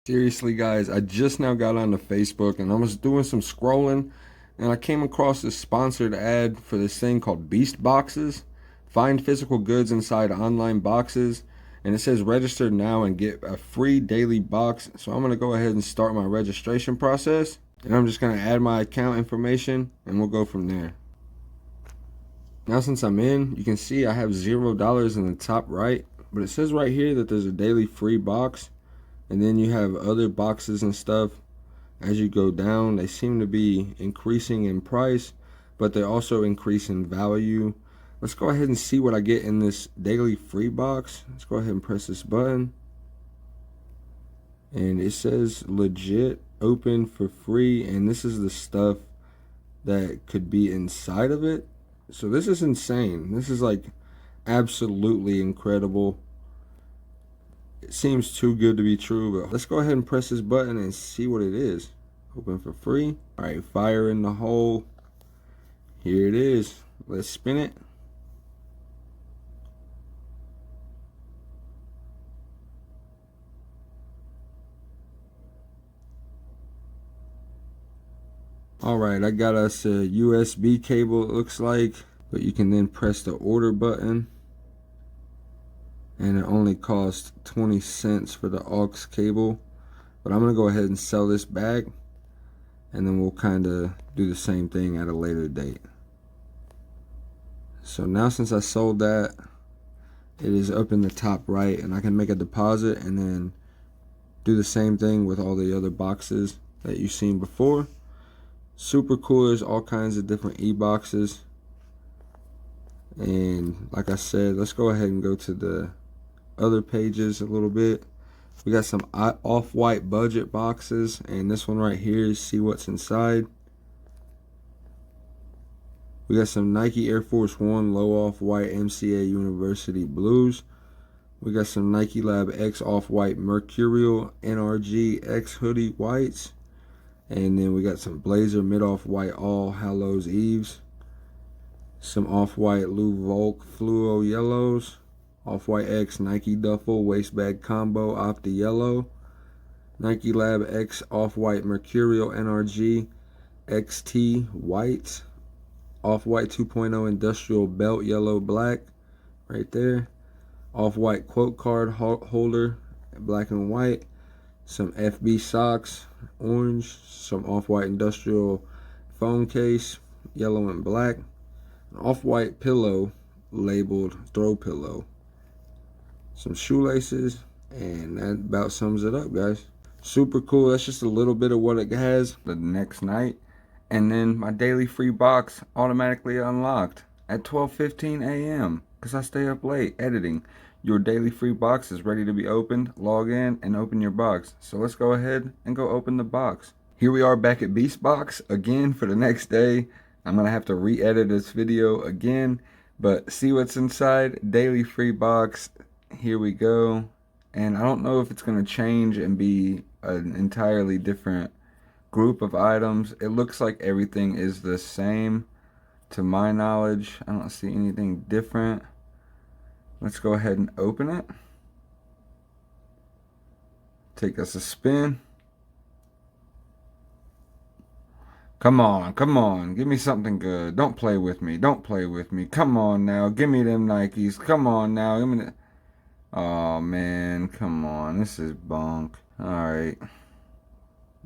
Seriously guys, I just now got onto Facebook and I was doing some scrolling and I came across this sponsored ad for this thing called Beast Boxes. Find physical goods inside online boxes, and it says register now and get a free daily box. So I'm going to go ahead and start my registration process, and I'm just going to add my account information and we'll go from there. Now since I'm in, you can see I have $0 in the top right, but it says right here that there's a daily free box. And then you have other boxes and stuff. As you go down, they seem to be increasing in price, but they also increase in value. Let's go ahead and see what I get in this daily free box. Let's go ahead and press this button. And it says legit, open for free. And this is the stuff that could be inside of it. So this is insane. This is like absolutely incredible. It seems too good to be true, but let's go ahead and press this button and see what it is. Open for free. All right, fire in the hole. Here it is. Let's spin it. All right, I got us a USB cable, it looks like, but you can then press the order button. And it only costs 20 cents for the aux cable, but I'm gonna go ahead and sell this back, and then we'll kind of do the same thing at a later date. So now since I sold that, it is up in the top right, and I can make a deposit and then do the same thing with all the other boxes that you've seen before. Super cool. There's all kinds of different e-boxes, and like I said, let's go ahead and go to the other pages a little bit. We got some off-white budget boxes, and this one right here is see what's inside. We got some Nike Air Force One low off-white MCA University blues. We got some Nike Lab X off-white Mercurial NRG X hoodie whites, and then we got some Blazer mid off-white All Hallows Eves, some off-white Lou Volk fluo yellows, Off-White X Nike Duffel Waist Bag Combo Opti Yellow, Nike Lab X Off-White Mercurial NRG XT White, Off-White 2.0 Industrial Belt Yellow Black right there, Off-White Quote Card Holder Black and White, some FB Socks Orange, some Off-White Industrial Phone Case Yellow and Black, an Off-White Pillow labeled Throw Pillow, some shoelaces, and that about sums it up, guys. Super cool. That's just a little bit of what it has the next night, and then my daily free box automatically unlocked at 12:15 a.m. because I stay up late editing. Your daily free box is ready to be opened. Log in and open your box. So let's go ahead and go open the box. Here we are back at Beast Box again for the next day. I'm gonna have to re-edit this video again, but see what's inside. Daily free box. Here we go. And I don't know if it's going to change and be an entirely different group of items. It looks like everything is the same to my knowledge. I don't see anything different. Let's go ahead and open it. Take us a spin. Come on, come on, give me something good. Don't play with me, don't play with me. Come on now, give me them Nikes. Come on now, give me the... Oh man, come on, this is bunk. Alright.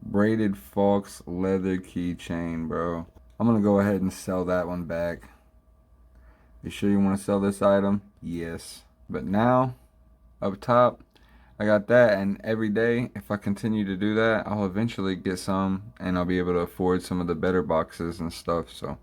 Braided Fox leather keychain, bro. I'm gonna go ahead and sell that one back. You sure you want to sell this item? Yes. But now, up top, I got that, and every day, if I continue to do that, I'll eventually get some, and I'll be able to afford some of the better boxes and stuff, so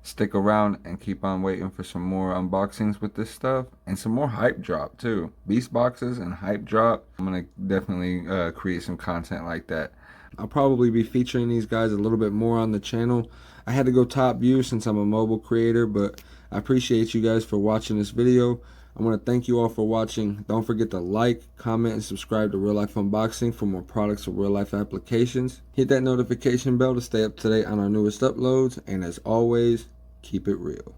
stick around and keep on waiting for some more unboxings with this stuff, and some more hype drop too. Beast boxes and hype drop. I'm gonna definitely create some content like that. I'll probably be featuring these guys a little bit more on the channel. I had to go top view since I'm a mobile creator, but I appreciate you guys for watching this video. I want to thank you all for watching. Don't forget to like, comment, and subscribe to Real Life Unboxing for more products for real life applications. Hit that notification bell to stay up to date on our newest uploads, and as always, keep it real.